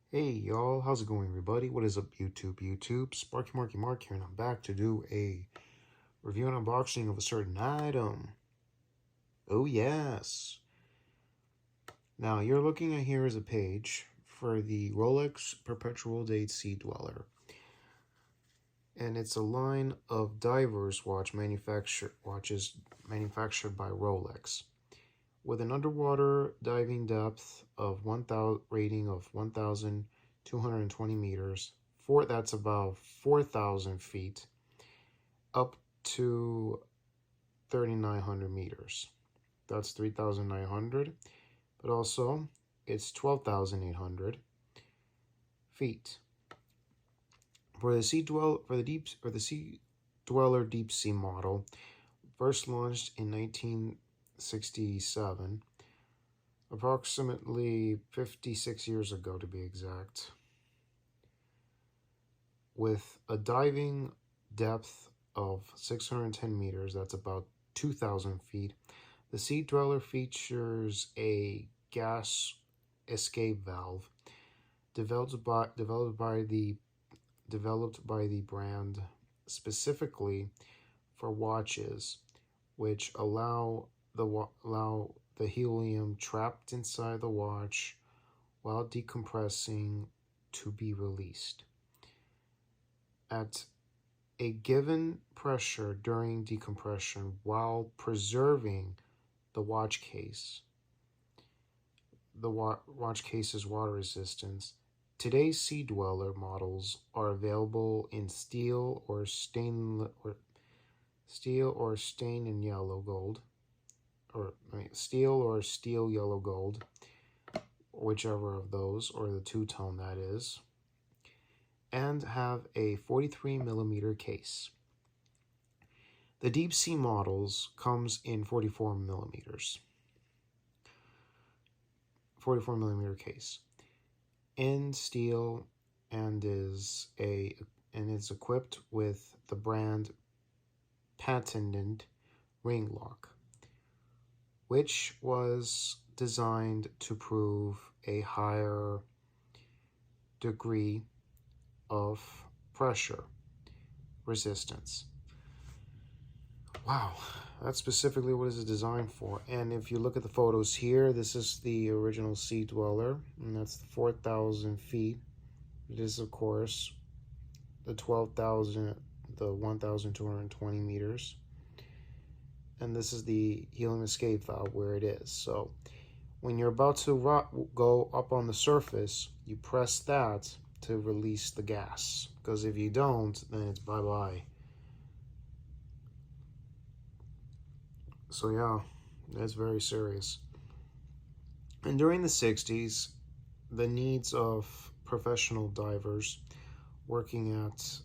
Hey y'all, how's it going everybody? What is up YouTube? Sparky Marky Mark here, and I'm back to do a review and unboxing of a certain item. Oh yes. Now you're looking at here is a page for the Rolex Perpetual Date Sea Dweller. And it's a line of divers watches manufactured by Rolex. With an underwater diving depth of 1,000 rating of 1,220 meters, that's about 4,000 feet, up to 3,900 meters. That's 3,900, but also it's 12,800 feet. For the Sea Dweller Deep Sea model, first launched in 1967. Approximately 56 years ago, to be exact, with a diving depth of 610 meters, that's about 2,000 feet. The Sea Dweller features a gas escape valve developed by the brand specifically for watches, which allow the helium trapped inside the watch while decompressing to be released. At a given pressure during decompression while preserving the watch case, watch case's water resistance. Today's Sea Dweller models are available in steel or stain and yellow gold, steel or steel yellow gold, whichever of those, or the two-tone that is, and have a 43 millimeter case. The deep sea models comes in 44 millimeter case in steel, and is equipped with the brand patented ring lock, which was designed to prove a higher degree of pressure resistance. Wow, that's specifically what it's designed for. And if you look at the photos here, this is the original Sea Dweller, and that's 4,000 feet. It is, of course, the 1,220 meters. And this is the helium escape valve where it is. So when you're about to go up on the surface, you press that to release the gas. Because if you don't, then it's bye-bye. So yeah, that's very serious. And during the 60s, the needs of professional divers working at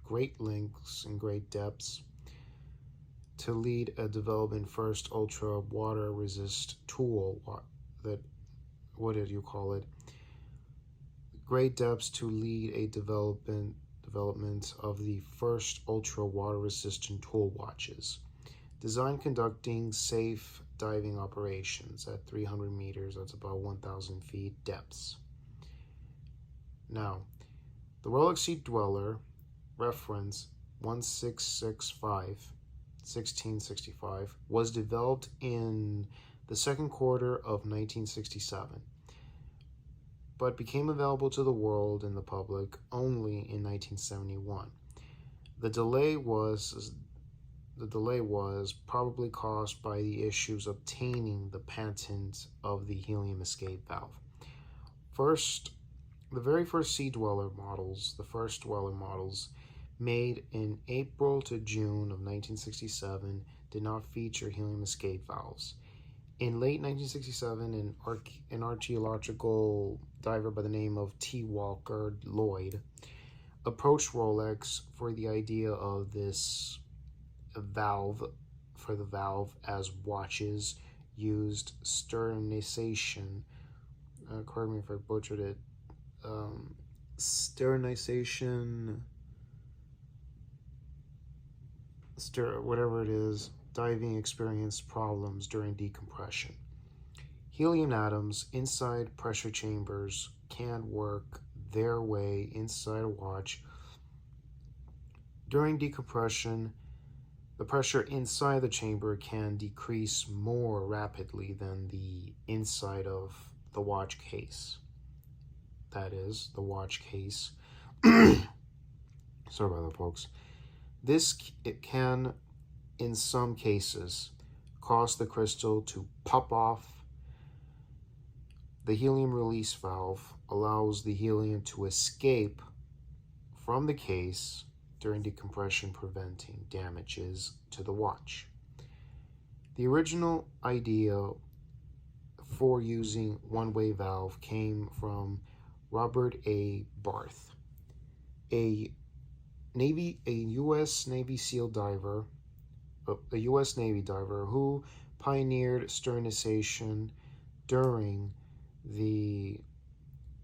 great lengths and great depths to lead a development first ultra water resist tool, great depths to lead a development of the first ultra water resistant tool watches, designed conducting safe diving operations at 300 meters, that's about 1,000 feet depths. Now, the Rolex Sea Dweller reference 1665 was developed in the second quarter of 1967, but became available to the world and the public only in 1971. The delay was probably caused by the issues obtaining the patent of the helium escape valve. The very first Sea Dweller models, the first Dweller models, made in April to June of 1967, did not feature helium escape valves. In late 1967, an archaeological diver by the name of T. Walker Lloyd approached Rolex for the idea of this valve, as watches used sternization. Correct me if I butchered it. Whatever it is, diving experienced problems during decompression. Helium atoms inside pressure chambers can work their way inside a watch. During decompression, the pressure inside the chamber can decrease more rapidly than the inside of the watch case. That is, the watch case. Sorry about that, folks. It can, in some cases, cause the crystal to pop off. The helium release valve allows the helium to escape from the case during decompression, preventing damages to the watch. The original idea for using one-way valve came from Robert A. Barth, a U.S. Navy SEAL diver, a U.S. Navy diver who pioneered sterilization during the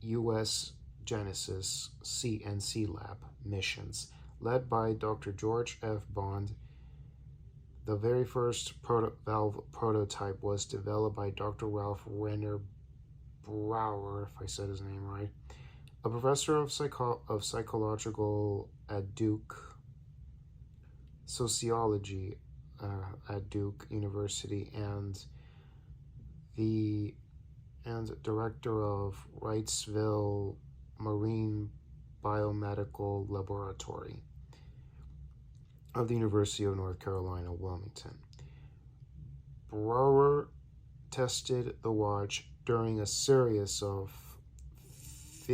U.S. Genesis CNC lab missions, led by Dr. George F. Bond. The very first valve prototype was developed by Dr. Ralph Renner Brower, if I said his name right, a professor of psychological at Duke, sociology at Duke University, and director of Wrightsville Marine Biomedical Laboratory of the University of North Carolina, Wilmington. Brower tested the watch during a series of I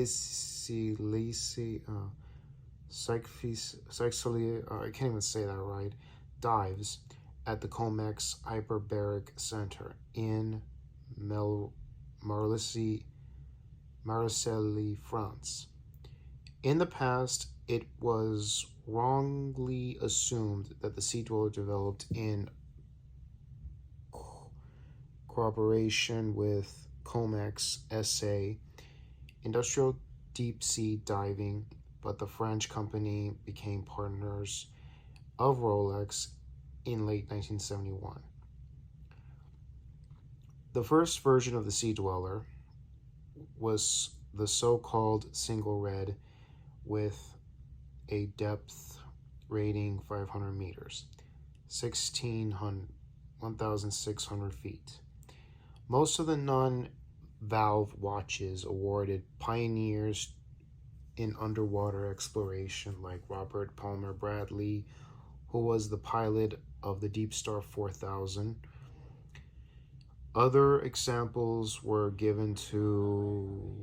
can't even say that right, dives at the Comex Hyperbaric Center in Marseille, France. In the past, it was wrongly assumed that the Sea Dweller developed in cooperation with Comex SA Industrial Deep Sea Diving, but the French company became partners of Rolex in late 1971. The first version of the Sea Dweller was the so-called single red with a depth rating 500 meters, 1,600 feet. Most of the non-valve watches awarded pioneers in underwater exploration like Robert Palmer Bradley, who was the pilot of the Deep Star 4000. Other examples were given to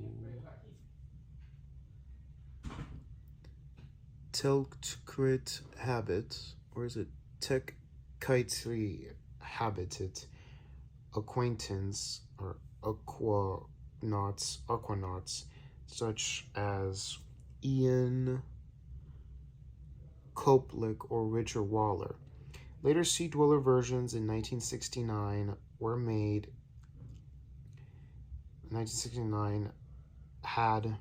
Telkrit Habit, or is it Tekkaitri Habitat, acquaintance or aquanauts such as Ian Koplik or Richard Waller. Later Sea Dweller versions in 1969 were made. 1969 had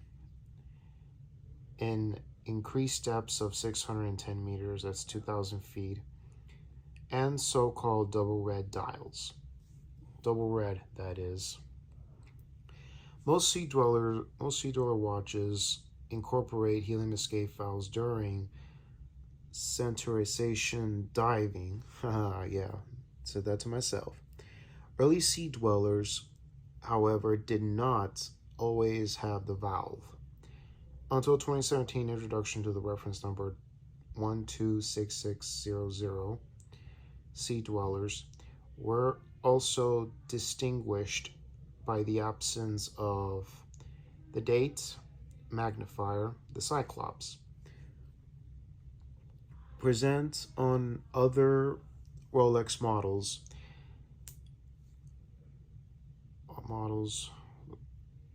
an increased depths of 610 meters, that's 2,000 feet, and so-called double red dials. Double red, that is. Most Sea Dweller watches incorporate helium escape valves during centralization diving. Yeah, said that to myself. Early Sea Dwellers, however, did not always have the valve. Until 2017 introduction to the reference number 126600, Sea Dwellers were also distinguished by the absence of the date magnifier, the Cyclops. Present on other Rolex models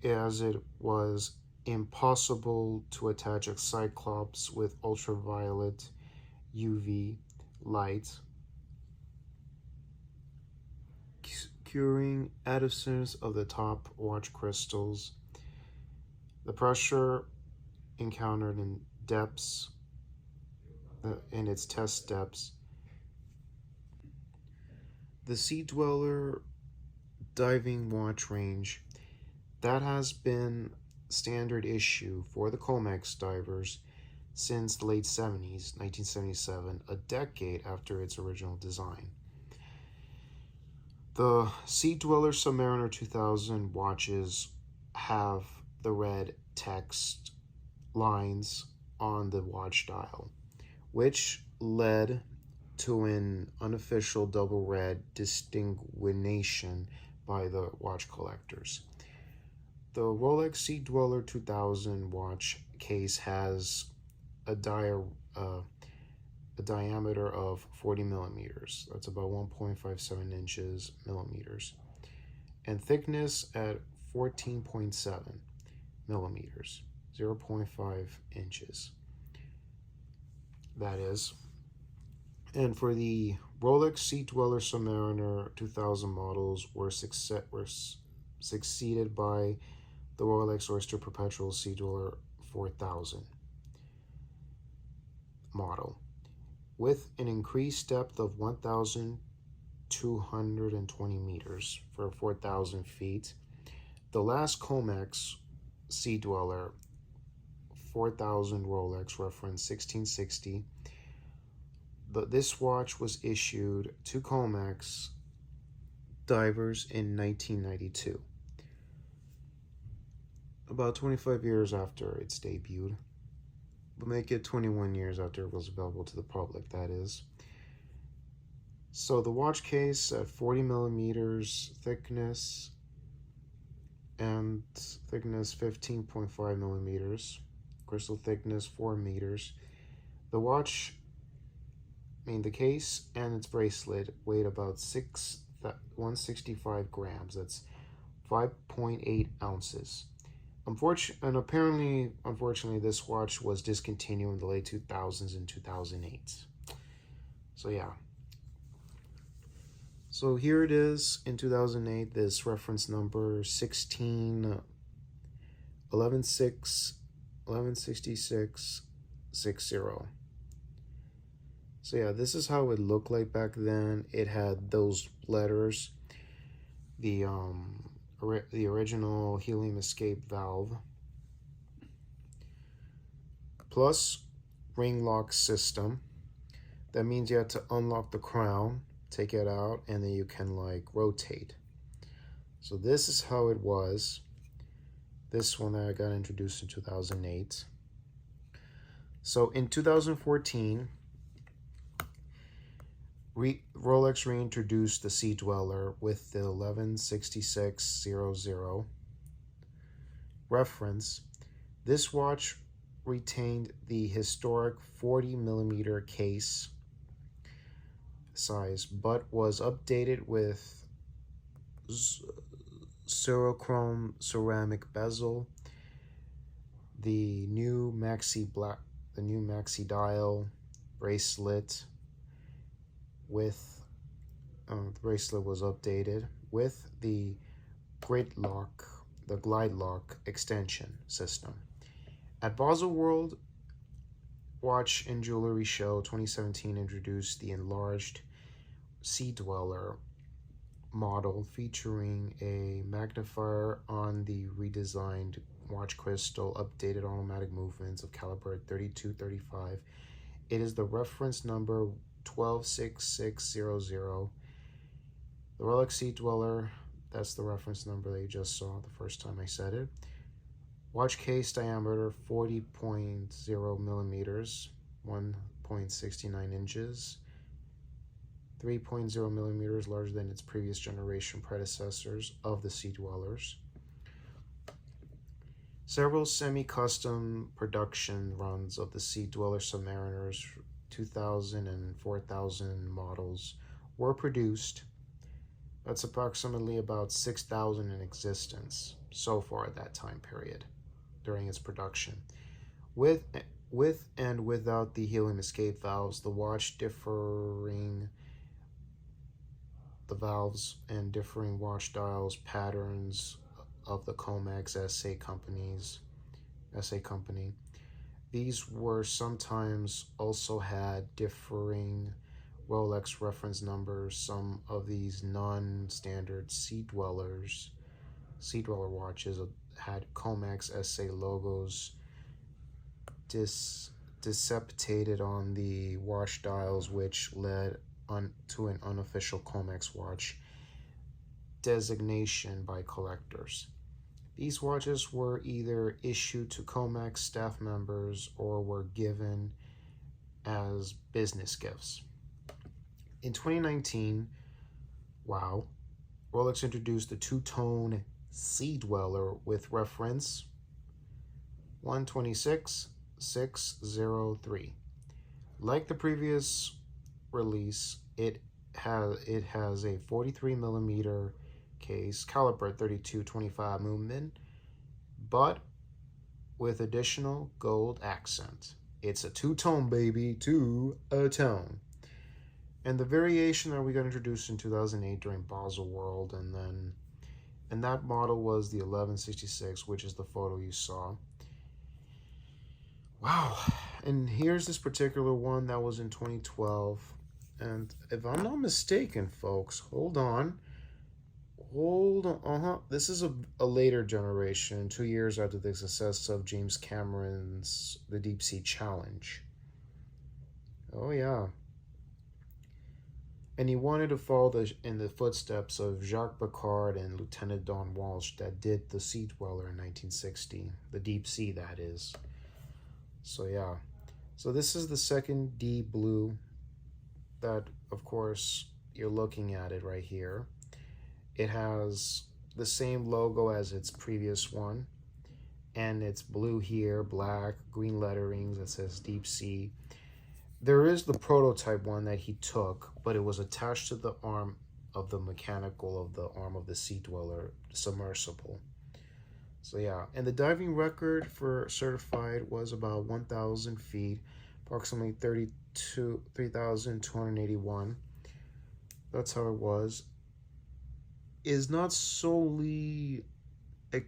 as it was impossible to attach a Cyclops with ultraviolet UV light, curing adhesives of the top watch crystals. The pressure encountered in depths, in its test depths. The Sea Dweller diving watch range. That has been standard issue for the Comex divers since the late 70s, 1977, a decade after its original design. The Sea Dweller Submariner 2000 watches have the red text lines on the watch dial, which led to an unofficial double red distinguishing by the watch collectors. The Rolex Sea Dweller 2000 watch case has a diameter of 40 millimeters. That's about 1.57 inches millimeters. And thickness at 14.7 millimeters, 0.5 inches. That is. And for the Rolex Sea Dweller Submariner 2000 models were succeeded by the Rolex Oyster Perpetual Sea Dweller 4000 model, with an increased depth of 1,220 meters for 4,000 feet. The last Comex Sea Dweller 4000 Rolex reference 1660. This watch was issued to Comex divers in 1992, about 25 years after its debuted. We'll make it 21 years after it was available to the public, that is. So the watch case at 40 millimeters thickness and thickness 15.5 millimeters, crystal thickness 4 meters. The watch, the case and its bracelet weighed about 165 grams. That's 5.8 ounces. Unfortunately, this watch was discontinued in the late 2000s and 2008. So yeah. So here it is in 2008. This reference number 116660. So yeah, this is how it looked like back then. It had those letters, the original helium escape valve, plus ring lock system. That means you have to unlock the crown, take it out, and then you can rotate. So this is how it was. This one that I got introduced in 2008. So in 2014, Rolex reintroduced the Sea Dweller with the 116600 reference. This watch retained the historic 40 millimeter case size, but was updated with Cerochrome ceramic bezel, the new maxi dial bracelet. The bracelet was updated with the glide lock extension system. At Basel World Watch and Jewelry Show 2017 introduced the enlarged Sea Dweller model featuring a magnifier on the redesigned watch crystal, updated automatic movements of caliber 32-35. It is the reference number 126600. The Rolex Sea Dweller, that's the reference number that you just saw the first time I said it. Watch case diameter 40.0 millimeters, 1.69 inches, 3.0 millimeters larger than its previous generation predecessors of the Sea Dwellers. Several semi-custom production runs of the Sea Dweller Submariners 2000 and 4000 models were produced. That's approximately about 6,000 in existence so far at that time period during its production. With and without the helium escape valves, the watch differing the valves and differing watch dials patterns of the Comex SA company. These were sometimes also had differing Rolex reference numbers. Some of these non-standard Sea Dweller watches had Comex SA logos deceptated on the watch dials, which led to an unofficial Comex watch designation by collectors. These watches were either issued to Comex staff members or were given as business gifts. In 2019, wow, Rolex introduced the two-tone Sea Dweller with reference 126603. Like the previous release, it has a 43 millimeter case, caliber 3225 movement, but with additional gold accent. It's a two-tone, baby, two-a-tone. And the variation that we got introduced in 2008 during Basel World, and that model was the 1166, which is the photo you saw. Wow. And here's this particular one that was in 2012. And if I'm not mistaken, folks, hold on. This is a later generation, 2 years after the success of James Cameron's The Deep Sea Challenge. Oh, yeah. And he wanted to follow in the footsteps of Jacques Piccard and Lieutenant Don Walsh that did the Sea Dweller in 1960. The Deep Sea, that is. So, yeah. So this is the second D Blue that, of course, you're looking at it right here. It has the same logo as its previous one. And it's blue here, black, green letterings that says Deep Sea. There is the prototype one that he took, but it was attached to the arm of the mechanical of the arm of the Sea Dweller submersible. So yeah, and the diving record for certified was about 1,000 feet, approximately 3,281. That's how it was. Is not solely I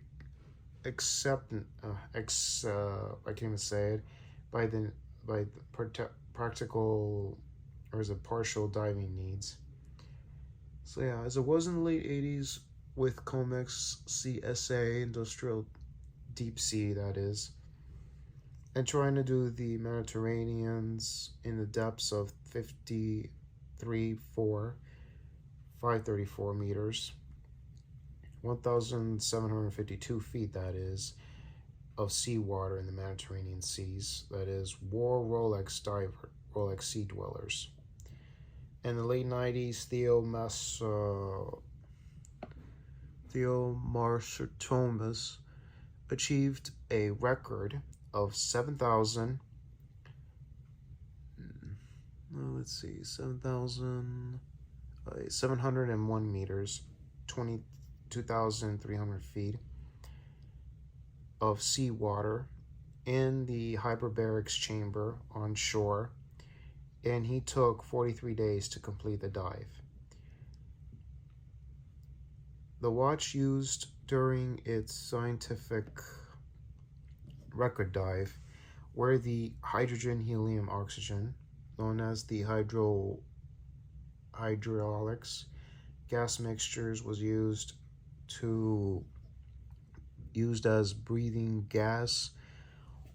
can't even say it, by the practical, or is it partial diving needs. So yeah, as it was in the late 80s with Comex CSA Industrial Deep Sea, that is, and trying to do the Mediterraneans in the depths of 534 meters, 1,752 feet, that is, of seawater in the Mediterranean seas, that is, wore Rolex Sea Dwellers. In the late 90s, Theo Marsotomas achieved a record of 7,701 meters, 22,300 feet of seawater in the hyperbarics chamber on shore, and he took 43 days to complete the dive. The watch used during its scientific record dive where the hydrogen, helium, oxygen, known as the hydraulics gas mixtures, was used as breathing gas,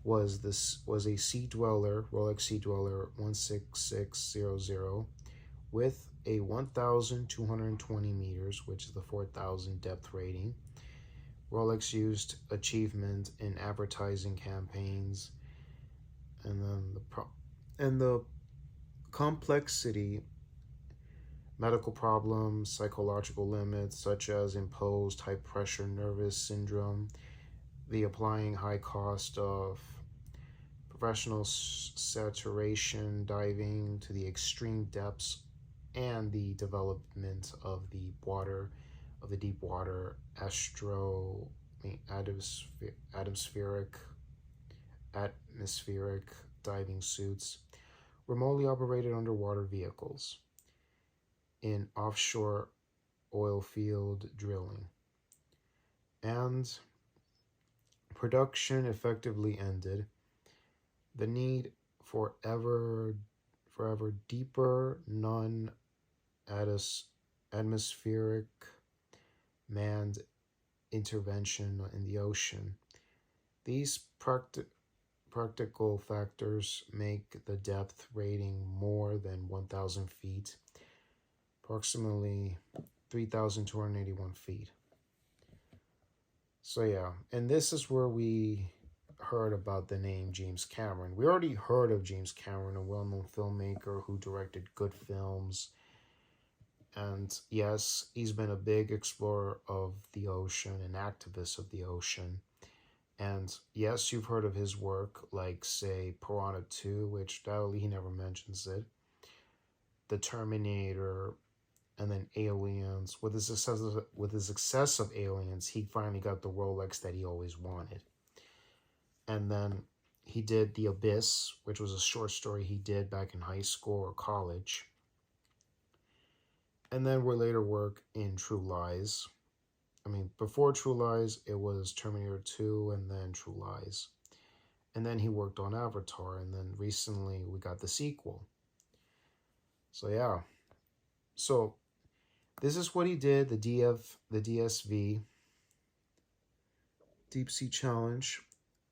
was a Sea Dweller, Rolex Sea Dweller 16600, with a 1,220 meters, which is the 4,000 depth rating. Rolex used achievement in advertising campaigns, and then the complexity, medical problems, psychological limits such as imposed high pressure nervous syndrome, the applying high cost of professional saturation diving to the extreme depths, and the development of the deep water atmospheric diving suits, remotely operated underwater vehicles in offshore oil field drilling, and production effectively ended. The need for forever deeper, non-atmospheric manned intervention in the ocean. These practical factors make the depth rating more than 1,000 feet, approximately 3,281 feet. So yeah, and this is where we heard about the name James Cameron. We already heard of James Cameron, a well-known filmmaker who directed good films. And yes, he's been a big explorer of the ocean, an activist of the ocean. And yes, you've heard of his work, like, say, Piranha 2, which doubtly he never mentions it, The Terminator, and then Aliens. With his success of Aliens, he finally got the Rolex that he always wanted. And then he did The Abyss, which was a short story he did back in high school or college. And then would later work in True Lies. I mean, before True Lies, it was Terminator 2 and then True Lies. And then he worked on Avatar, and then recently we got the sequel. So yeah. So this is what he did, the DSV, Deep Sea Challenge.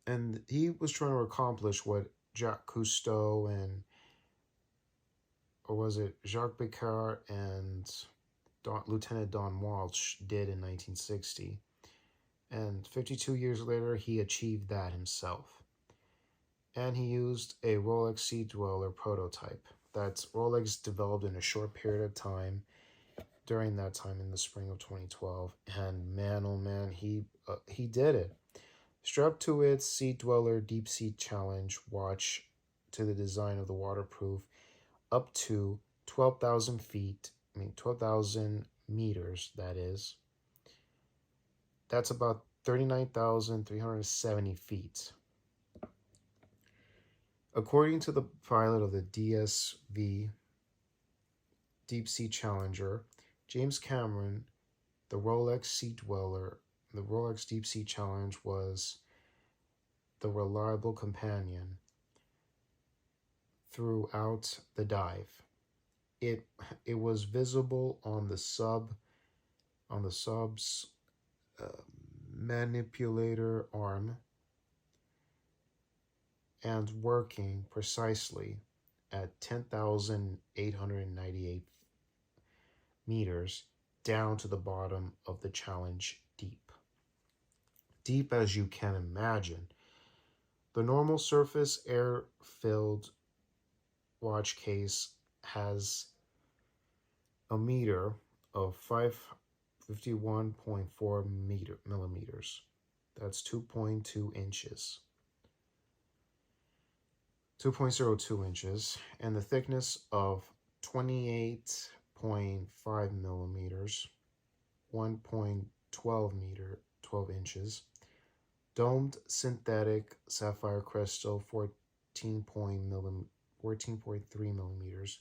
And he was trying to accomplish what Jacques Cousteau and, or was it Jacques Picard and Lieutenant Don Walsh did in 1960. And 52 years later, he achieved that himself. And he used a Rolex Sea Dweller prototype that Rolex developed in a short period of time during that time in the spring of 2012. And man, oh man, he did it. Strapped to its Sea Dweller Deep Sea Challenge watch to the design of the waterproof up to 12,000 feet, 12,000 meters, that is. That's about 39,370 feet. According to the pilot of the DSV, Deep Sea Challenger, James Cameron, the Rolex Sea Dweller, the Rolex Deep Sea Challenge was the reliable companion throughout the dive. It was visible on the sub's manipulator arm and working precisely at 10,898 meters down to the bottom of the challenge deep. Deep as you can imagine. The normal surface air-filled watch case has a meter of 551.4 millimeters. That's 2.2 inches. 2.02 inches, and the thickness of 28.5 millimeters, 12 inches. Domed synthetic sapphire crystal, 14.3 millimeters,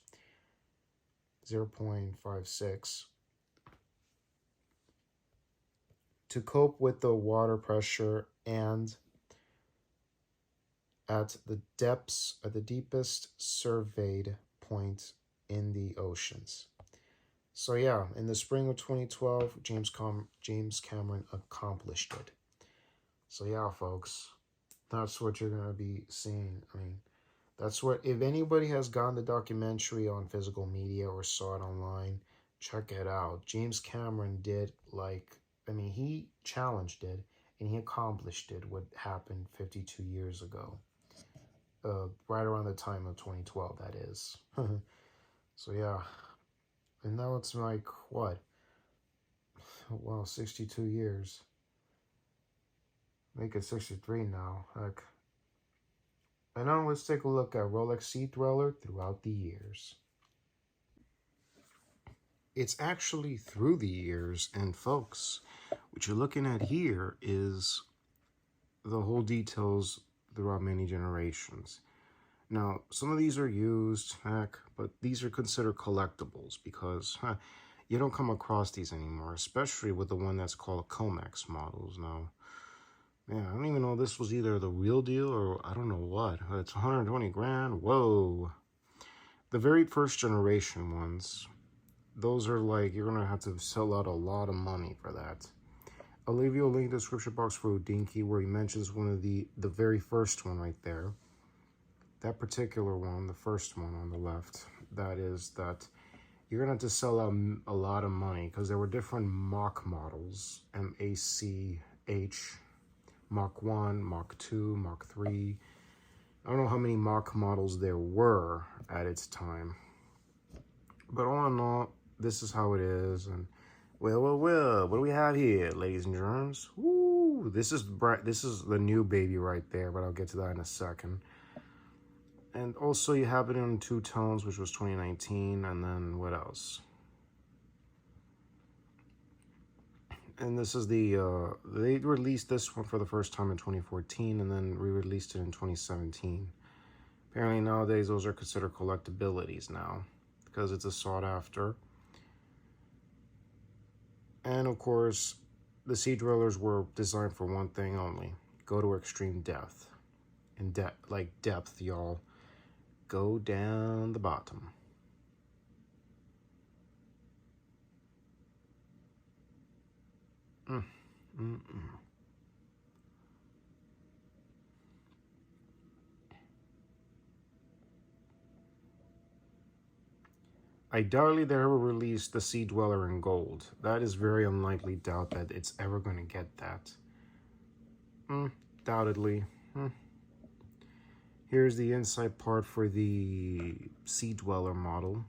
0.56. To cope with the water pressure and at the depths, at the deepest surveyed point in the oceans. So yeah, in the spring of 2012, James Cameron accomplished it. So yeah, folks, that's what you're going to be seeing. I mean, that's what, if anybody has gotten the documentary on physical media or saw it online, check it out. James Cameron did, he challenged it, and he accomplished it, what happened 52 years ago. Right around the time of 2012, that is. So yeah, and now it's like, what? Well, 62 years. Make it 63 now. Heck. And now let's take a look at Rolex Sea Dweller throughout the years. It's actually through the years, and folks, what you're looking at here is the whole details throughout many generations. Now, some of these are used, but these are considered collectibles because you don't come across these anymore, especially with the one that's called Comex models. Now, yeah, I don't even know if this was either the real deal or I don't know what. It's 120 grand. Whoa. The very first generation ones, those are like, you're gonna have to sell out a lot of money for that. I'll leave you a link in the description box for Udinky where he mentions one of the very first one right there. That particular one, the first one on the left, that you're gonna have to sell out a lot of money because there were different Mach models, M-A-C-H, Mach 1, Mach 2, Mach 3. I don't know how many Mach models there were at its time. But all in all, this is how it is. And well, what do we have here, ladies and germs? Woo! This is the new baby right there, but I'll get to that in a second. And also you have it in 2 tones, which was 2019, and then what else? And this is they released this one for the first time in 2014, and then re-released it in 2017. Apparently nowadays those are considered collectabilities now, because it's a sought after. And of course, the Sea Dwellers were designed for one thing only: go to extreme depth. And depth, y'all. Go down the bottom. I doubtly they ever release the Sea Dweller in gold. That is very unlikely. Doubt that it's ever going to get that. Doubtedly. Here's the inside part for the Sea Dweller model.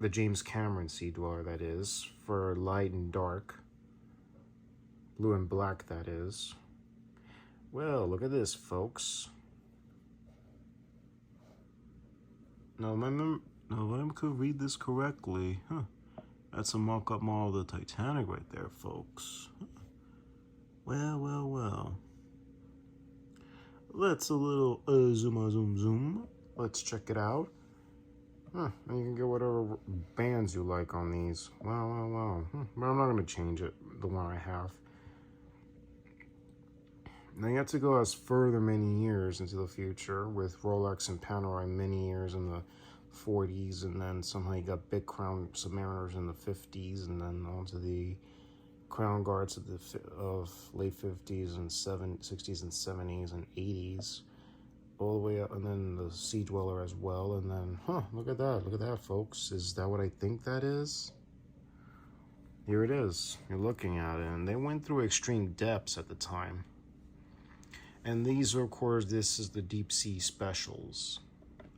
The James Cameron Sea Dweller, that is, for light and dark. Blue and black, that is. Well, look at this, folks. Now, if I could read this correctly, that's a mock-up model of the Titanic right there, folks. Well. Let's a little zoom. Let's check it out. And you can get whatever bands you like on these. Wow. But I'm not going to change it, the one I have. Now you have to go as further many years into the future with Rolex and Panerai many years in the 40s, and then somehow you got big crown Submariners in the 50s, and then onto the Crown Guards of late 50s and 60s and 70s and 80s, all the way up, and then the Sea Dweller as well, and then, look at that, folks. Is that what I think that is? Here it is. You're looking at it, and they went through extreme depths at the time. And these are, of course, this is the deep sea specials.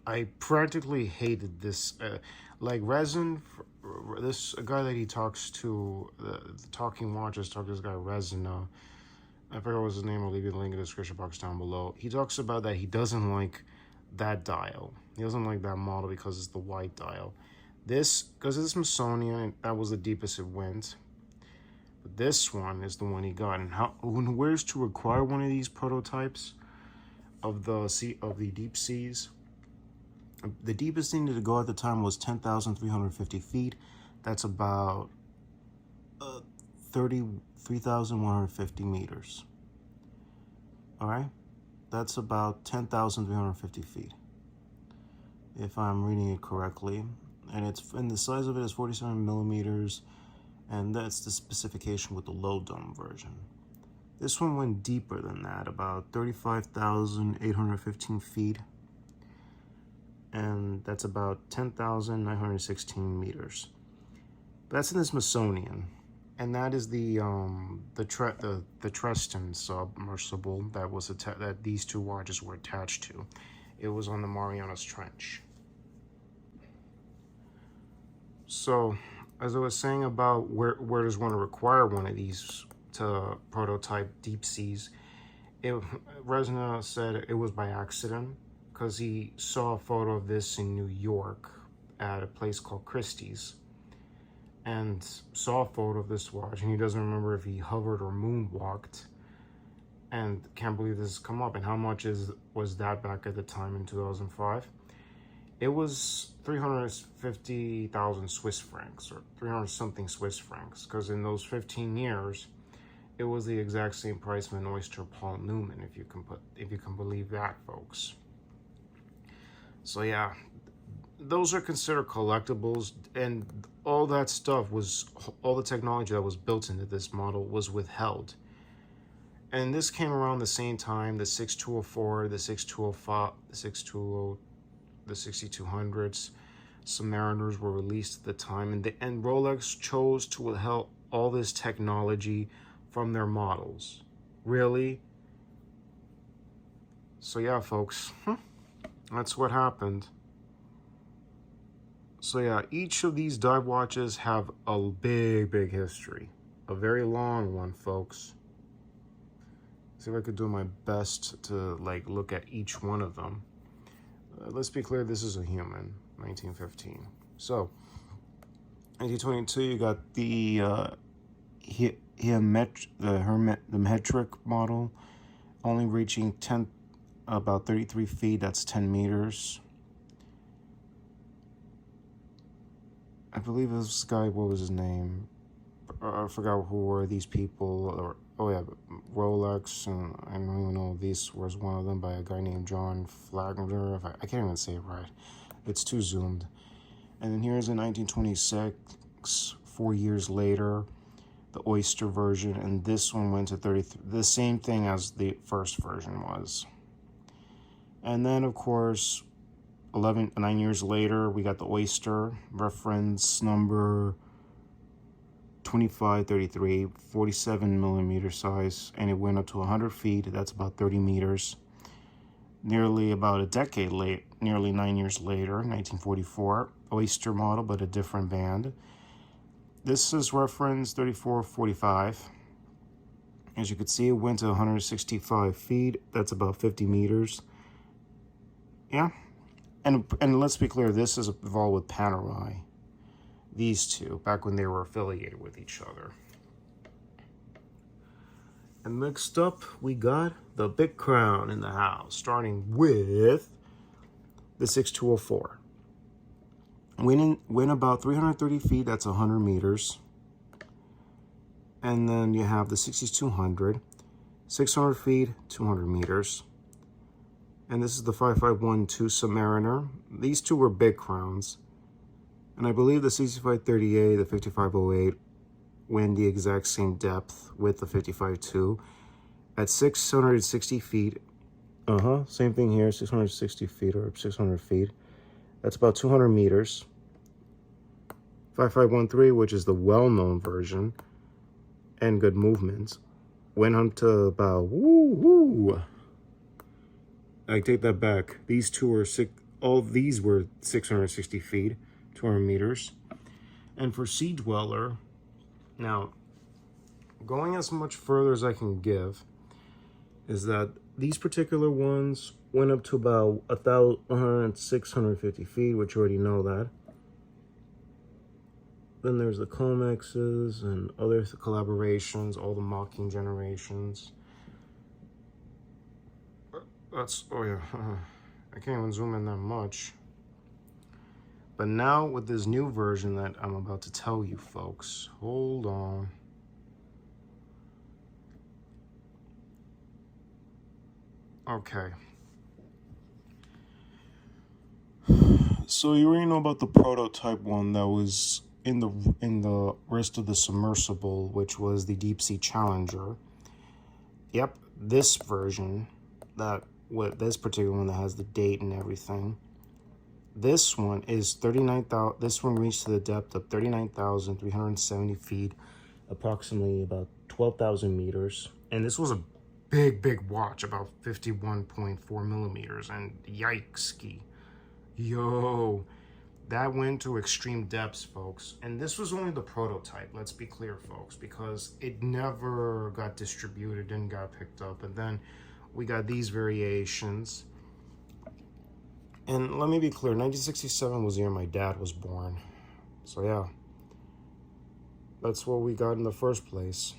I practically hated this. Like Resin, this guy that he talks to, the Talking Watches, this guy Resin. I forgot what his name. I'll leave you the link in the description box down below. He talks about that he doesn't like that dial. He doesn't like that model because it's the white dial. Because it's Smithsonian, that was the deepest it went. But this one is the one he got. And where's to acquire one of these prototypes of the deep seas? The deepest thing to go at the time was 10,350 feet. That's about 33,150 meters. All right, that's about 10,350 feet, if I'm reading it correctly. And the size of it is 47 millimeters, and that's the specification with the low dome version. This one went deeper than that, about 35,815 feet. And that's about 10,916 meters. That's in the Smithsonian, and that is the Treston submersible that these two watches were attached to. It was on the Marianas Trench. So, as I was saying about where does one require one of these to prototype deep seas, Resna said it was by accident, because he saw a photo of this in New York at a place called Christie's, and saw a photo of this watch, and he doesn't remember if he hovered or moonwalked, and can't believe this has come up. And how much was that back at the time in 2005? It was 350,000 Swiss francs, or 300 something Swiss francs, because in those 15 years, it was the exact same price of an Oyster Paul Newman, if you can believe that, folks. So yeah, those are considered collectibles, and all that stuff was, all the technology that was built into this model was withheld. And this came around the same time, the 6204, the 6205, the 620, the 6200s. Submariners were released at the time, and Rolex chose to withhold all this technology from their models. Really? So yeah, folks, that's what happened. So yeah, each of these dive watches have a big history. A very long one, folks. See if I could do my best to like look at each one of them. Let's be clear, this is a human, 1915. So, 1922, you got the metric model, only reaching about 33 feet, that's 10 meters. I believe this guy, what was his name? I forgot who were these people. Or, oh yeah, Rolex, and I don't even know if this was one of them, by a guy named John Flagler. I can't even say it right. It's too zoomed. And then here's in 1926, 4 years later, the Oyster version, and this one went to 33, the same thing as the first version was. And then, of course, 9 years later, we got the Oyster, reference number 2533, 47 millimeter size, and it went up to 100 feet. That's about 30 meters. Nearly about a decade late, nearly 9 years later, 1944, Oyster model, but a different band. This is reference 3445. As you can see, it went to 165 feet. That's about 50 meters. Yeah. And let's be clear, this is involved with Panerai. These two, back when they were affiliated with each other. And next up, we got the big crown in the house, starting with the 6204. Went about 330 feet, that's 100 meters. And then you have the 6200, 600 feet, 200 meters. And this is the 5512 Submariner. These two were big crowns. And I believe the 6538, the 5508 went the exact same depth with the 55.2 at 660 feet. Same thing here, 660 feet or 600 feet. That's about 200 meters. 5513, which is the well-known version and good movements, went up to about, I take that back. These two were all these were 660 feet, 200 meters. And for Sea Dweller, now, going as much further as I can give, is that these particular ones went up to about 650 feet, which you already know that. Then there's the Comexes and other collaborations, all the mocking generations. That's, oh yeah, I can't even zoom in that much. But now with this new version that I'm about to tell you folks, hold on. Okay. So you already know about the prototype one that was in the rest of the submersible, which was the Deep Sea Challenger. Yep, this version, this particular one that has the date and everything. This one is 39,000. This one reached to the depth of 39,370 feet, approximately about 12,000 meters. And this was a big watch, about 51.4 millimeters. And yikes, yo, that went to extreme depths, folks. And this was only the prototype. Let's be clear, folks, because it never got distributed and got picked up. And then we got these variations. And let me be clear, 1967 was the year my dad was born. So yeah, that's what we got in the first place.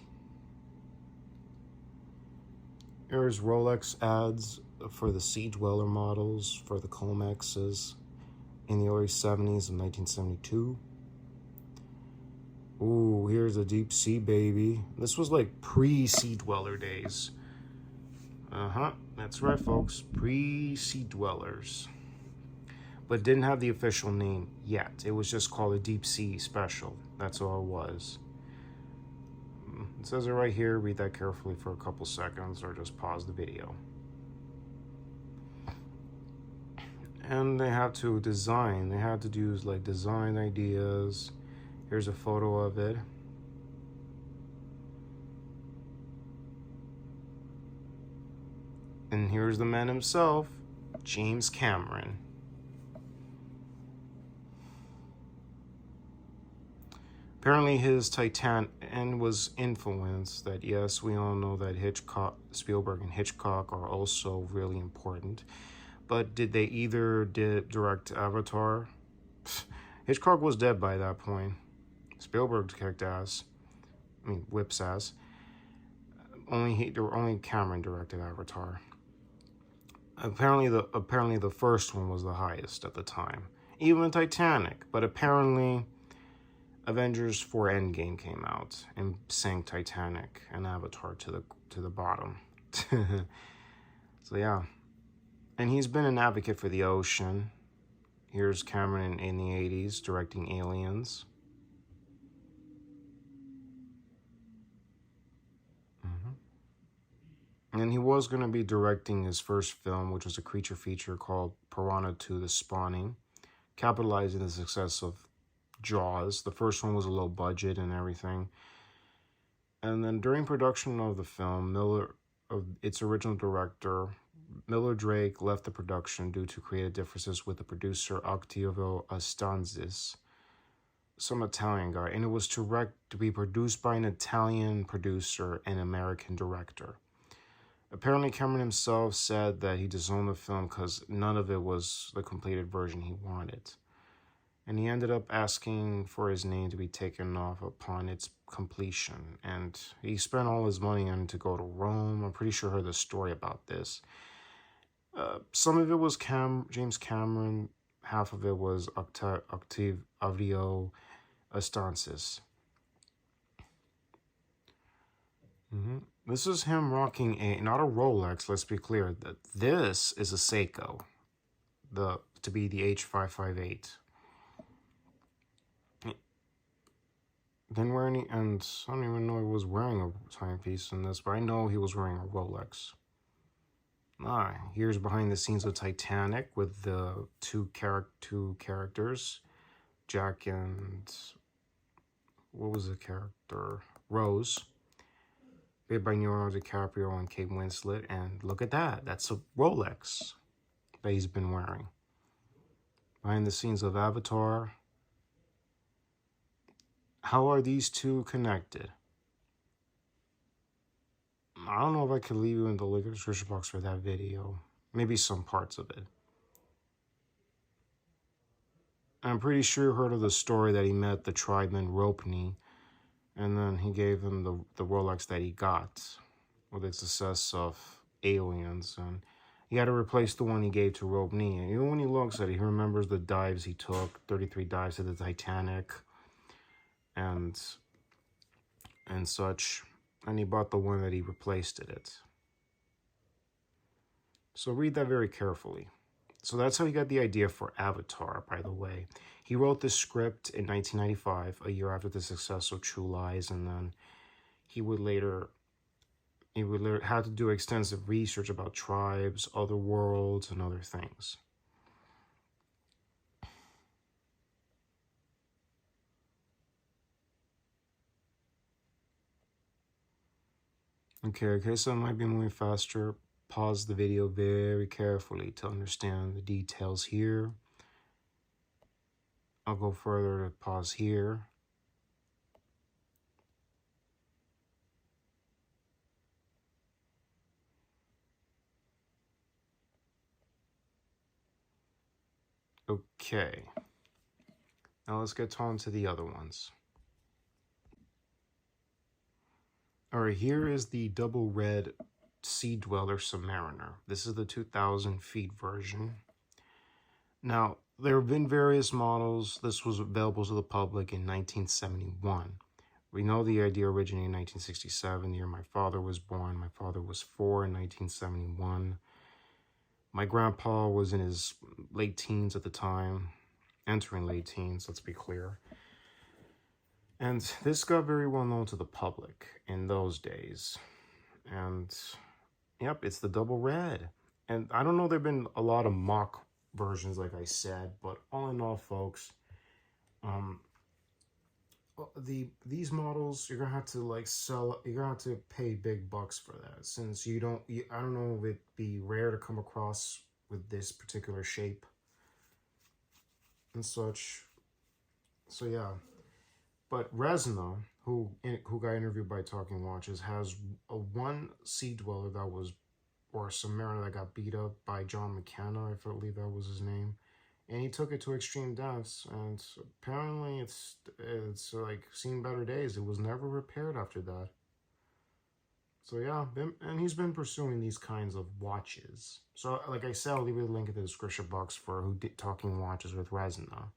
Here's Rolex ads for the Sea Dweller models, for the Comexes in the early 70s of 1972. Ooh, here's a Deep Sea baby. This was like pre-Sea Dweller days. That's right, folks, pre-Sea Dwellers. but didn't have the official name yet. It was just called a Deep Sea Special. That's all it was. It says it right here. Read that carefully for a couple seconds or just pause the video. And they had to design. They had to do like design ideas. Here's a photo of it. And here's the man himself, James Cameron. Apparently his Titanic was influenced that, yes, we all know that Spielberg and Hitchcock are also really important. But did they either direct Avatar? Hitchcock was dead by that point. Spielberg kicked ass. I mean, whips ass. Only Cameron directed Avatar. Apparently the first one was the highest at the time. Even Titanic, but apparently Avengers 4 Endgame came out and sank Titanic and Avatar to the bottom. So yeah. And he's been an advocate for the ocean. Here's Cameron in the 80s directing Aliens. And he was going to be directing his first film, which was a creature feature called Piranha 2: The Spawning, capitalizing the success of Jaws. The first one was a low budget and everything. And then during production of the film, its original director, Miller Drake, left the production due to creative differences with the producer Octavio Astanzis, some Italian guy, and it was to be produced by an Italian producer and American director. Apparently, Cameron himself said that he disowned the film because none of it was the completed version he wanted. And he ended up asking for his name to be taken off upon its completion. And he spent all his money on to go to Rome. I'm pretty sure I heard the story about this. Some of it was James Cameron. Half of it was Octavio Astanzis. This is him rocking not a Rolex, let's be clear. This is a Seiko, to be the H558. Didn't wear any, and I don't even know he was wearing a timepiece in this, but I know he was wearing a Rolex. Here's behind the scenes of Titanic with the two characters, Jack and, what was the character? Rose. Played by Leonardo DiCaprio and Kate Winslet, and look at that. That's a Rolex that he's been wearing. Behind the scenes of Avatar. How are these two connected? I don't know if I could leave you in the link in the description box for that video. Maybe some parts of it. I'm pretty sure you heard of the story that he met the tribeman Ropney, and then he gave him the Rolex that he got with the success of Aliens, and he had to replace the one he gave to Ropney. And even when he looks at it, he remembers the dives he took, 33 dives to the Titanic, and such. And he bought the one that he replaced it. So read that very carefully. So that's how he got the idea for Avatar, by the way. He wrote the script in 1995, a year after the success of True Lies, and then he would later have to do extensive research about tribes, other worlds, and other things. Okay, so I might be moving faster. Pause the video very carefully to understand the details here. I'll go further to pause here. Okay. Now let's get on to the other ones. Alright, here is the double red Sea Dweller Submariner. This is the 2,000 feet version. Now, there have been various models. This was available to the public in 1971. We know the idea originated in 1967, the year my father was born. My father was 4 in 1971. My grandpa was in his late teens at the time, entering late teens, let's be clear. And this got very well known to the public in those days. And yep, it's the double red. And I don't know, there have been a lot of mock versions, like I said, but all in all, folks, these models, you're gonna have to like sell, you're gonna have to pay big bucks for that, since I don't know if it'd be rare to come across with this particular shape and such. So yeah, but Resna, who got interviewed by Talking Watches, has a one sea dweller that was, or a submariner that got beat up by John McKenna, I believe that was his name. And he took it to extreme depths, and apparently it's like seen better days. It was never repaired after that. So yeah, and he's been pursuing these kinds of watches. So like I said, I'll leave you a link in the description box for who did Talking Watches with Resna.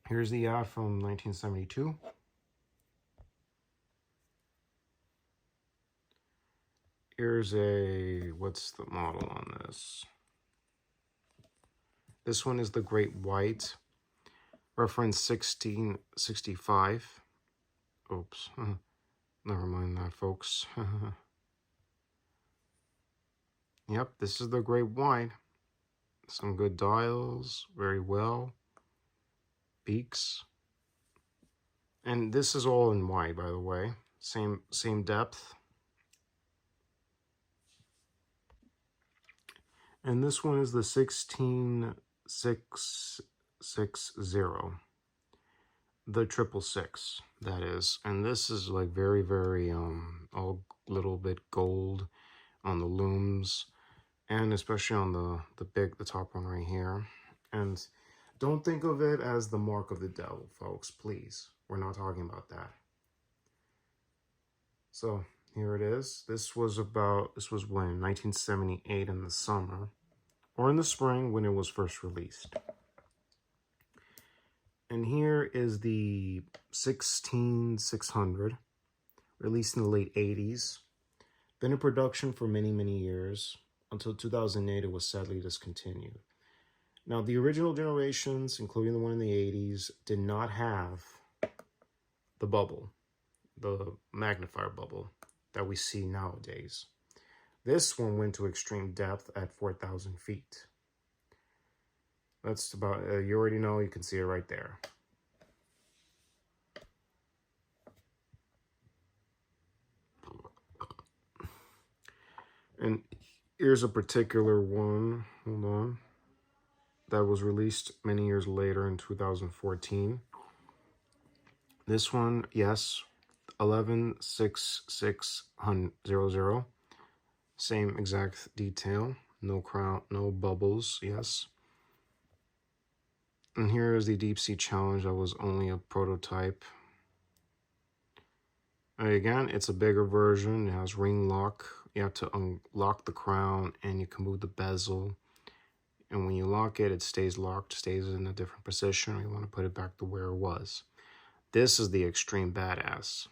Here's the ad from 1972. Here's what's the model on this? This one is the Great White, reference 1665. Oops, never mind that, folks. Yep, this is the Great White. Some good dials, very well. Beaks. And this is all in white, by the way. Same depth. And this one is the 16660. The 666, that is. And this is like very, very all little bit gold on the looms, and especially on the top one right here. And don't think of it as the mark of the devil, folks, please. We're not talking about that. So here it is. This was when, 1978 in the summer, or in the spring when it was first released. And here is the 16600, released in the late 80s. Been in production for many, many years. Until 2008, it was sadly discontinued. Now, the original generations, including the one in the 80s, did not have the bubble, the magnifier bubble that we see nowadays. This one went to extreme depth at 4,000 feet. That's about, you already know, you can see it right there. And here's a particular one, hold on, that was released many years later in 2014. This one, yes, 116600. Same exact detail, no crown, no bubbles, yes. And here is the Deep Sea Challenge that was only a prototype. And again, it's a bigger version. It has ring lock. You have to unlock the crown, and you can move the bezel. And when you lock it, it stays locked, stays in a different position. You want to put it back to where it was. This is the extreme badass.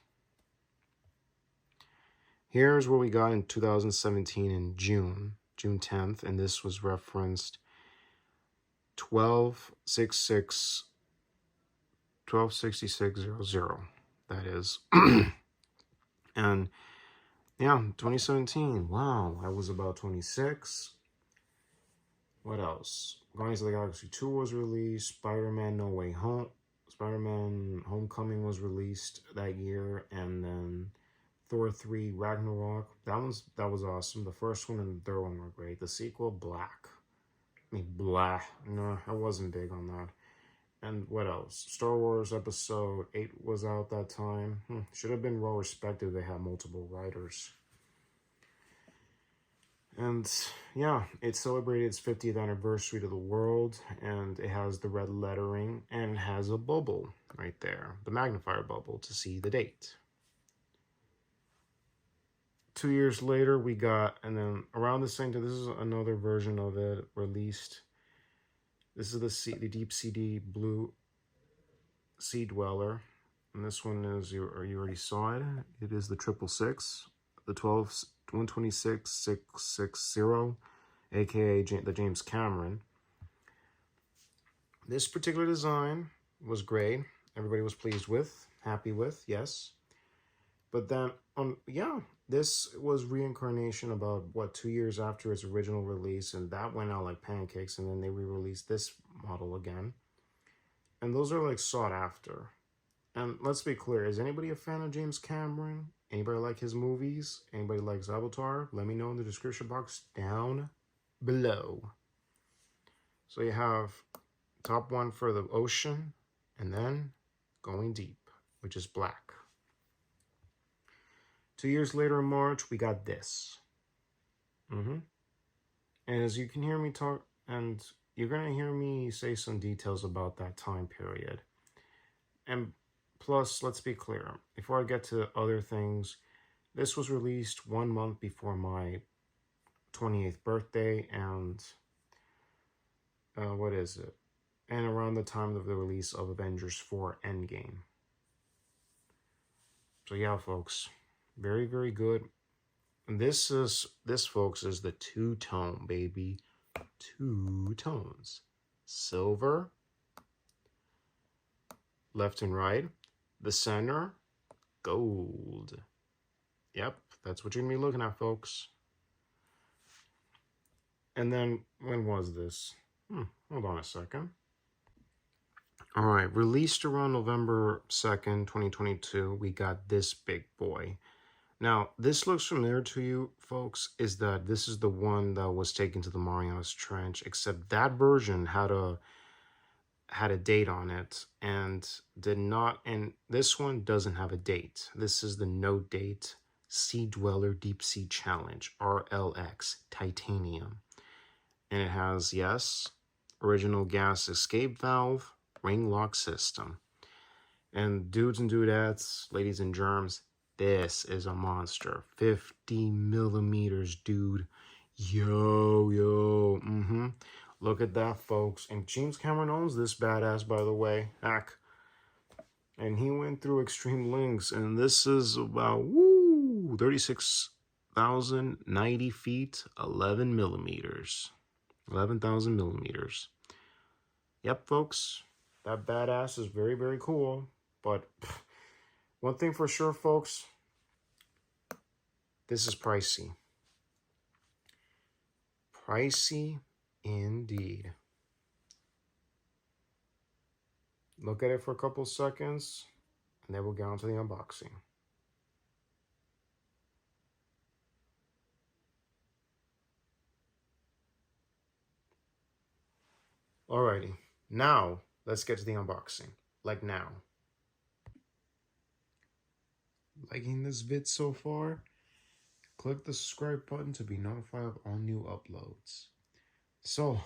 Here's what we got in 2017 in June 10th, and this was referenced 126600. That is. And yeah, 2017. Wow, I was about 26. What else? Guardians of the Galaxy 2 was released. Spider-Man No Way Home. Spider-Man Homecoming was released that year, and then Thor 3 Ragnarok. That was awesome. The first one and the third one were great. The sequel, black. I mean, blah. No, I wasn't big on that. And what else? Star Wars Episode 8 was out that time. Should have been well respected. They had multiple writers. And yeah, it celebrated its 50th anniversary to the world, and it has the red lettering, and it has a bubble right there, the magnifier bubble, to see the date. 2 years later, we got, and then around the same time, this is another version of it released. This is the Deep Sea Blue Sea Dweller, and this one is, you already saw it. It is the 666, the 12 126660, aka the James Cameron. This particular design was great. Everybody was pleased with, happy with, yes. But then, yeah, this was reincarnation about, what, 2 years after its original release, and that went out like pancakes, and then they re-released this model again. And those are like sought after. And let's be clear, is anybody a fan of James Cameron? Anybody like his movies? Anybody likes Avatar? Let me know in the description box down below. So you have top one for the ocean, and then going deep, which is black. 2 years later in March, we got this. And as you can hear me talk, and you're going to hear me say some details about that time period. And plus, let's be clear, before I get to other things, this was released 1 month before my 28th birthday, and what is it? And around the time of the release of Avengers 4 Endgame. So yeah, folks, very, very good. And this, folks, is the two-tone, baby. 2 tones. Silver, left and right. The center, gold. Yep, that's what you're going to be looking at, folks. And then, when was this? Hold on a second. All right, released around November 2nd, 2022, we got this big boy. Now, this looks familiar to you, folks, is that this is the one that was taken to the Marianas Trench, except that version had a date on it and did not, and this one doesn't have a date. This is the no date Sea Dweller Deep Sea Challenge, RLX, titanium. And it has, yes, original gas escape valve, ring lock system. And dudes and dudettes, ladies and germs, this is a monster. 50 millimeters, dude. Yo. Look at that, folks. And James Cameron owns this badass, by the way. Heck. And he went through extreme lengths. And this is about, 36,090 feet, 11 millimeters. 11,000 millimeters. Yep, folks. That badass is very, very cool. But one thing for sure, folks, this is pricey. Pricey indeed. Look at it for a couple seconds, and then we'll get on to the unboxing. Alrighty, now let's get to the unboxing. Like now. Liking this vid so far? Click the subscribe button to be notified of all new uploads. So,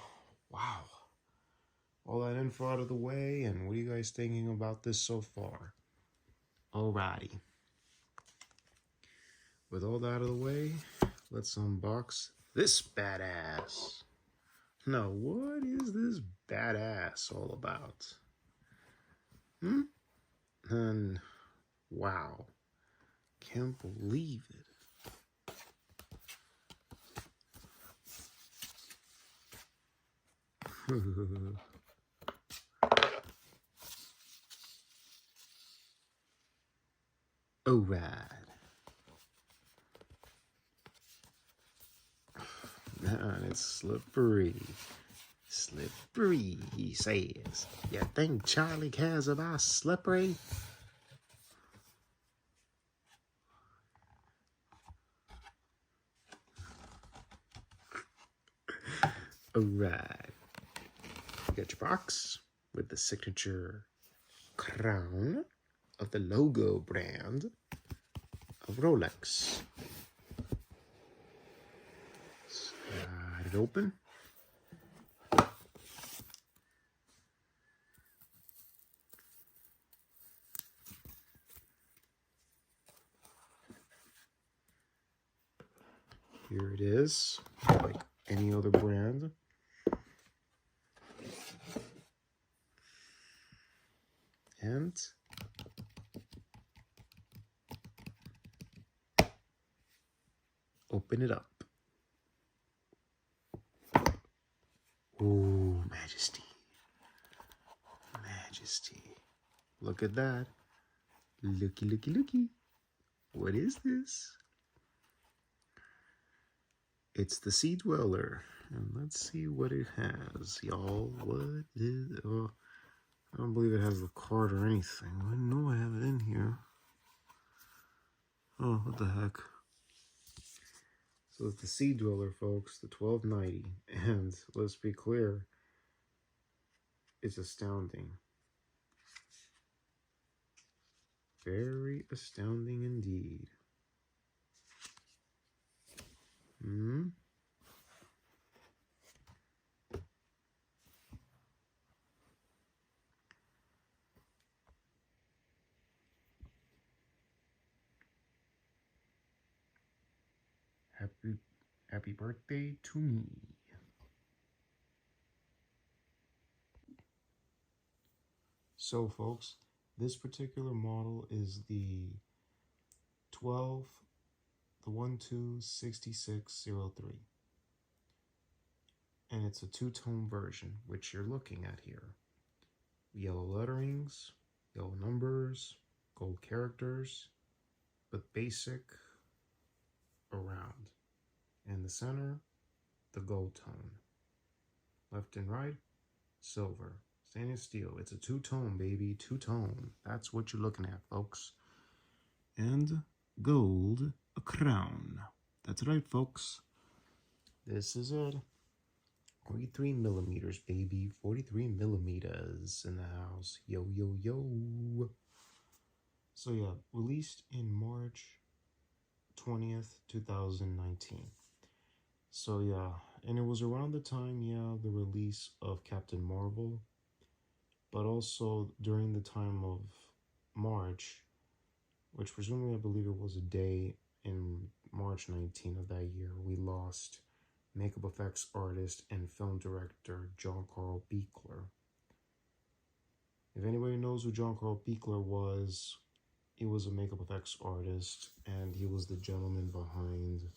wow. All that info out of the way, and what are you guys thinking about this so far? Alrighty. With all that out of the way, let's unbox this badass. Now, what is this badass all about? And, wow. Can't believe it. Alright. Man, it's slippery. Slippery, he says. You think Charlie cares about slippery? Alright. You got your box with the signature crown of the logo brand of Rolex. Slide it open. Here it is, like any other brand. And open it up. Oh, Majesty. Majesty. Look at that. Looky, looky, looky. What is this? It's the Sea Dweller. And let's see what it has, y'all. What is it? Oh, I don't believe it has the card or anything. I know I have it in here. Oh, what the heck. So it's the Sea Dweller, folks, the 1290. And let's be clear, it's astounding. Very astounding indeed. Hmm? Happy birthday to me. So, folks, this particular model is the 126603. And it's a two-tone version, which you're looking at here. Yellow letterings, yellow numbers, gold characters, but basic around. In the center, the gold tone. Left and right, silver. Stainless steel. It's a two-tone, baby. Two-tone. That's what you're looking at, folks. And gold, a crown. That's right, folks. This is it. 43 millimeters, baby. 43 millimeters in the house. Yo, yo, yo. So, yeah, released in March 20th, 2019. So, yeah, and it was around the time, the release of Captain Marvel, but also during the time of March, which presumably I believe it was a day in March 19 of that year, we lost makeup effects artist and film director John Carl Buechler. If anybody knows who John Carl Buechler was, he was a makeup effects artist, and he was the gentleman behind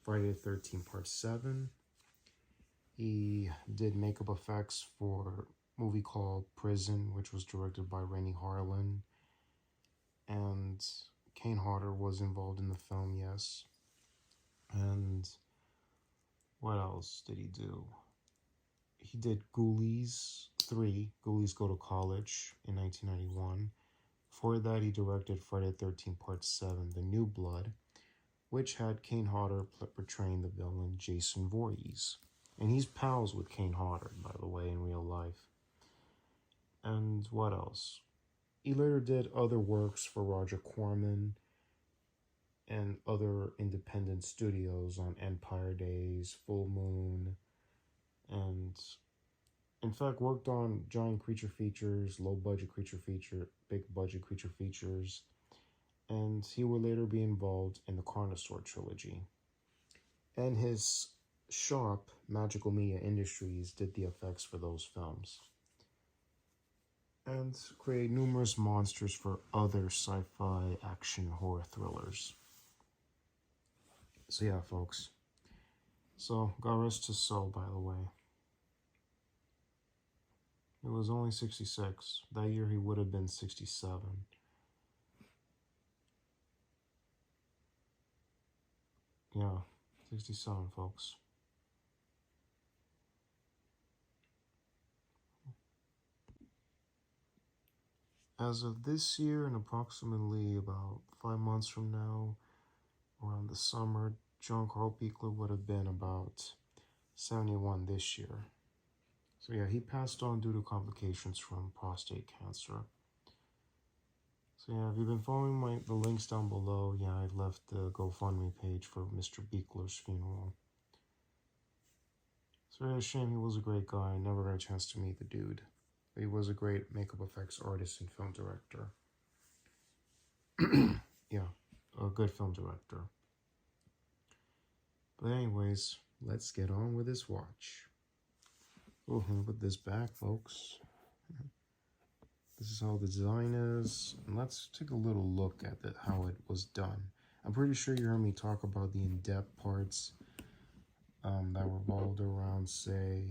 Friday the 13th Part 7. He did makeup effects for a movie called Prison, which was directed by Rennie Harlan. And Kane Hodder was involved in the film, yes. And what else did he do? He did Ghoulies 3, Ghoulies Go to College in 1991. Before that, he directed Friday the 13th Part 7, The New Blood, which had Kane Hodder portraying the villain Jason Voorhees. And he's pals with Kane Hodder, by the way, in real life. And what else? He later did other works for Roger Corman and other independent studios on Empire Days, Full Moon, and in fact worked on giant creature features, low budget creature feature, big budget creature features, and he would later be involved in the Carnosaur trilogy. And his shop, Magical Media Industries, did the effects for those films and created numerous monsters for other sci-fi action horror thrillers. So yeah, folks. So, God rest his soul, by the way. It was only 66. That year he would have been 67. Yeah, 67, folks. As of this year, and approximately about 5 months from now, around the summer, John Carl Buechler would have been about 71 this year. So yeah, he passed on due to complications from prostate cancer. So yeah, if you've been following the links down below, I left the GoFundMe page for Mr. Buechler's funeral. It's really a shame. He was a great guy. I never got a chance to meet the dude. But he was a great makeup effects artist and film director. Yeah, a good film director. But anyways, let's get on with this watch. Oh, let me put this back, folks. This is how the design is. And let's take a little look at how it was done. I'm pretty sure you heard me talk about the in-depth parts that revolved around, say,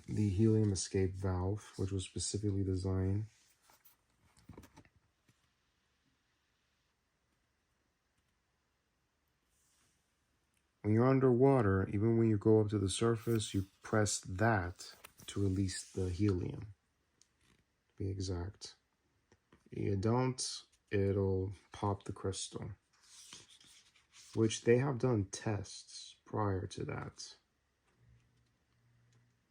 the helium escape valve, which was specifically designed when you're underwater. Even when you go up to the surface, you press that to release the helium, to be exact. You don't, it'll pop the crystal, which they have done tests prior to that.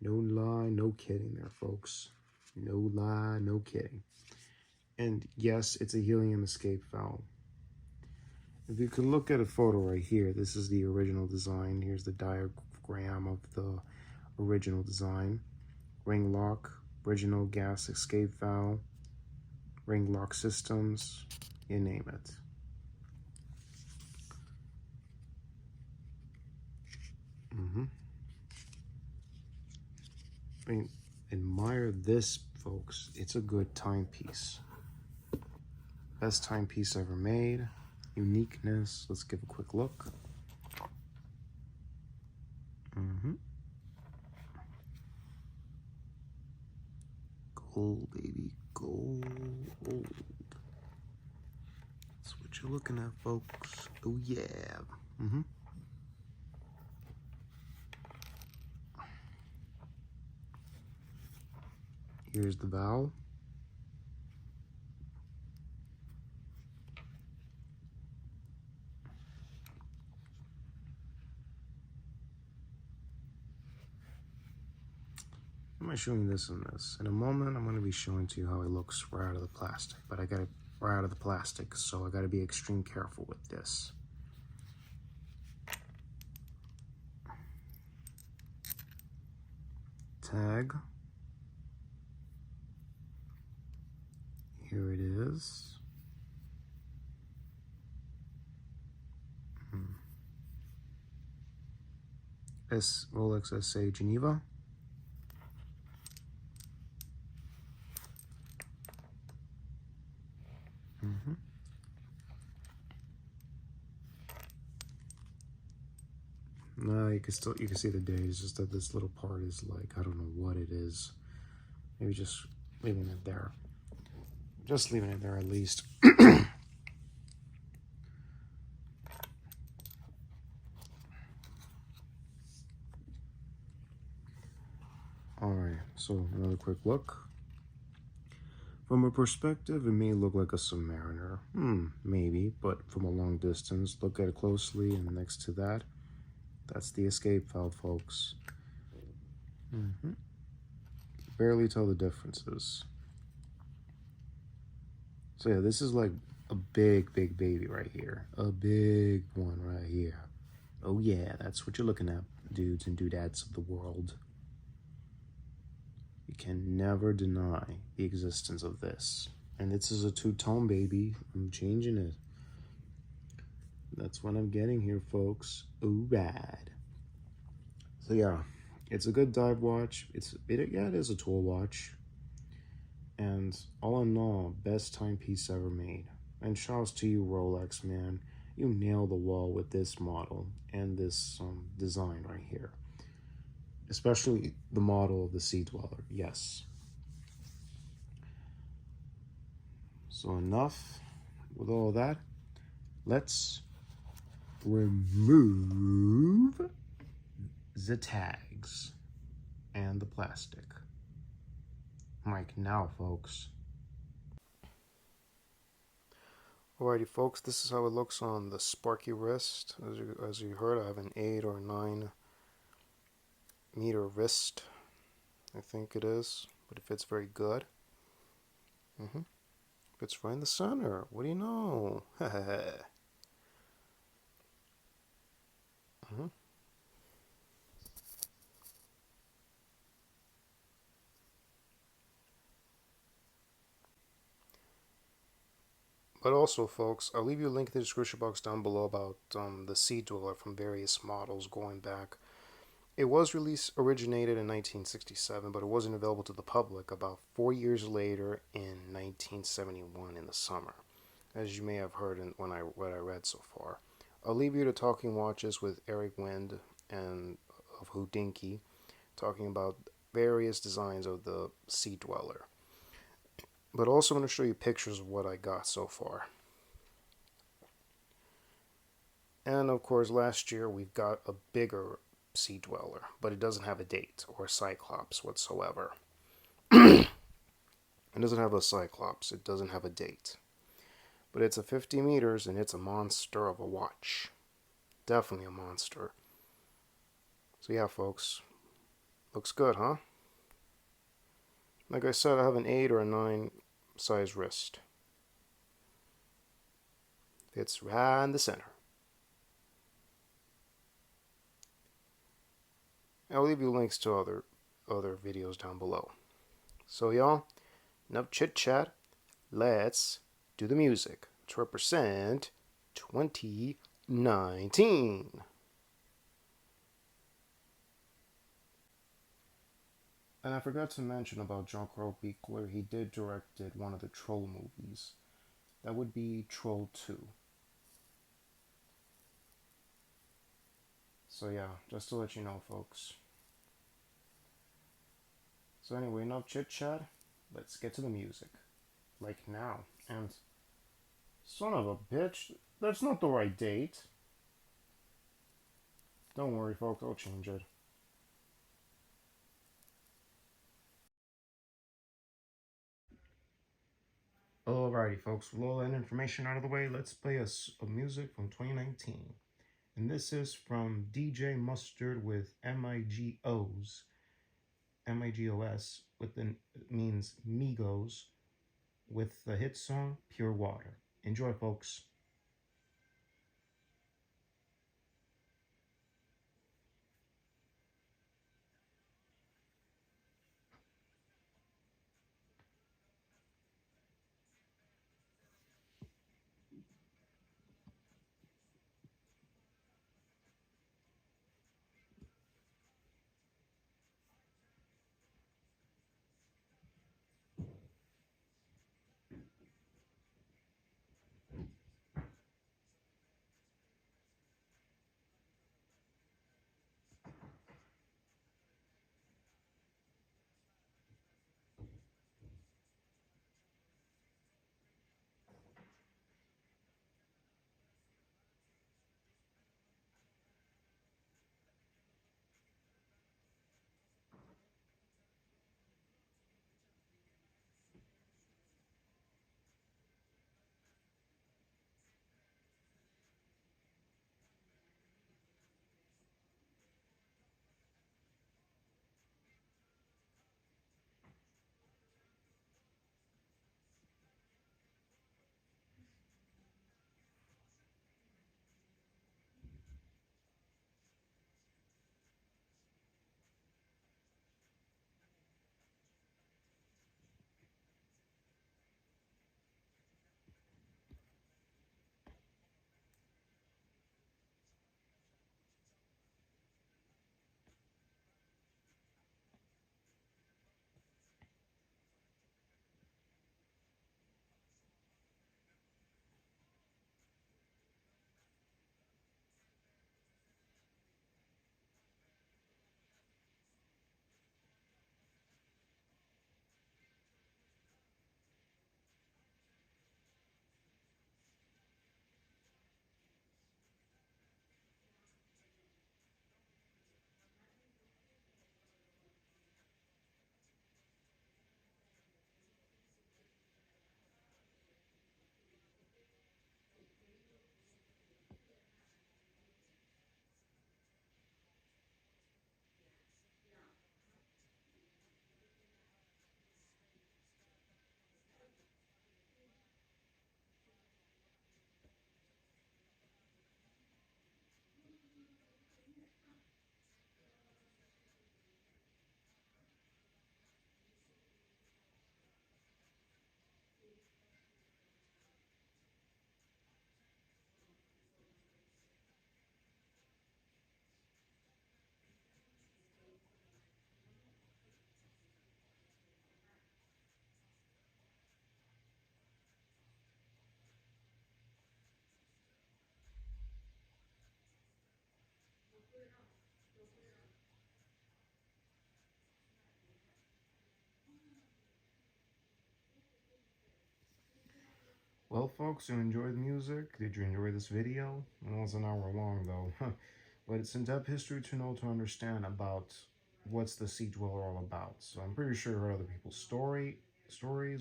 No lie, no kidding there, folks. No lie, no kidding. And yes, it's a helium escape valve. If you can look at a photo right here, this is the original design. Here's the diagram of the original design. Ring lock, original gas escape valve, ring lock systems, you name it. I mean, admire this, folks. It's a good timepiece. Best timepiece ever made. Uniqueness. Let's give a quick look. Gold, baby. Gold. That's what you're looking at, folks. Oh, yeah. Here's the valve. Am I showing this and this? In a moment, I'm going to be showing to you how it looks right out of the plastic. But I got it right out of the plastic, so I got to be extreme careful with this. Tag. Here it is. Rolex SA Geneva. No, you can see the date. It's just that this little part is like, I don't know what it is. Maybe just leaving it there. Just leaving it there at least. Alright, so another quick look. From a perspective, it may look like a Submariner. Maybe, but from a long distance, look at it closely, and next to that, that's the escape valve, folks. Barely tell the differences. So yeah, this is like a big baby right here. A big one right here. Oh yeah, that's what you're looking at, dudes and dudettes of the world. You can never deny the existence of this. And this is a two-tone, baby. I'm changing it. That's what I'm getting here, folks. Ooh, bad. So yeah, it's a good dive watch. It is a tool watch. And all in all, best timepiece ever made. And shouts to you, Rolex, man. You nailed the wall with this model and this design right here. Especially the model of the Sea Dweller, yes. So enough with all that. Let's remove the tags and the plastic. Like now, folks. Alrighty, folks, this is how it looks on the Sparky wrist. As you heard, I have an 8 or 9 meter wrist, I think it is, but it fits very good. Fits right in the center. What do you know? But also, folks, I'll leave you a link in the description box down below about the Sea Dweller from various models going back It was originated in 1967, but it wasn't available to the public about 4 years later in 1971 in the summer, as you may have heard in what I read so far. I'll leave you to Talking Watches with Eric Wind and of Houdinki, talking about various designs of the Sea Dweller. But also, I'm going to show you pictures of what I got so far. And of course, last year we've got a bigger Sea Dweller, but it doesn't have a date or a Cyclops whatsoever. It doesn't have a Cyclops, it doesn't have a date. But it's a 50 meters and it's a monster of a watch. Definitely a monster. So yeah, folks, looks good, huh? Like I said, I have an 8 or a 9 size wrist. Fits right in the center. I'll leave you links to other videos down below. So y'all, enough chit chat. Let's do the music to represent 2019. And I forgot to mention about Jean-Claude Bickler. He directed one of the Troll movies. That would be Troll 2. So yeah, just to let you know, folks. So anyway, enough chit chat. Let's get to the music. Like now. And son of a bitch, that's not the right date. Don't worry, folks, I'll change it. Alrighty, folks, with all that information out of the way, let's play a music from 2019. And this is from DJ Mustard with MIGOs. MIGOS means Migos with the hit song Pure Water. Enjoy, folks. Well, folks, you enjoyed the music? Did you enjoy this video? It was an hour long, though. But it's in-depth history to know to understand about what's the Sea Dweller all about. So I'm pretty sure you heard other people's stories,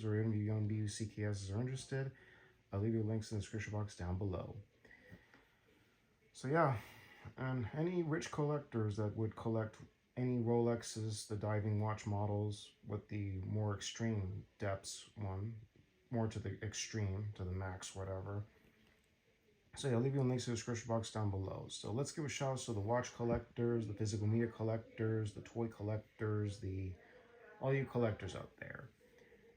or any of you young BUCKSs are interested. I'll leave your links in the description box down below. So yeah, and any rich collectors that would collect any Rolexes, the diving watch models with the more extreme depths one, more to the extreme, to the max, whatever. So yeah, I'll leave you a link to the description box down below. So let's give a shout out to the watch collectors, the physical media collectors, the toy collectors, all you collectors out there.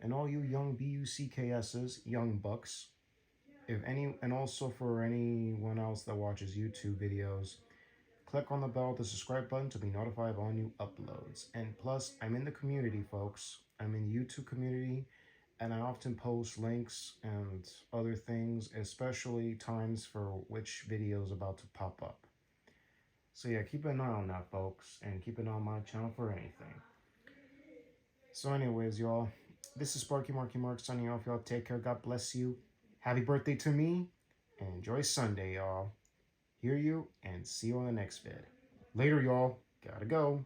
And all you young BUCKSs, young bucks, and also for anyone else that watches YouTube videos, click on the bell, the subscribe button to be notified of all new uploads. And plus, I'm in the community, folks. I'm in the YouTube community, and I often post links and other things, especially times for which video is about to pop up. So yeah, keep an eye on that, folks, and keep an eye on my channel for anything. So anyways, y'all, this is Sparky Marky Mark signing off, y'all. Take care, God bless you. Happy birthday to me, and enjoy Sunday, y'all. Hear you, and see you on the next vid. Later, y'all. Gotta go.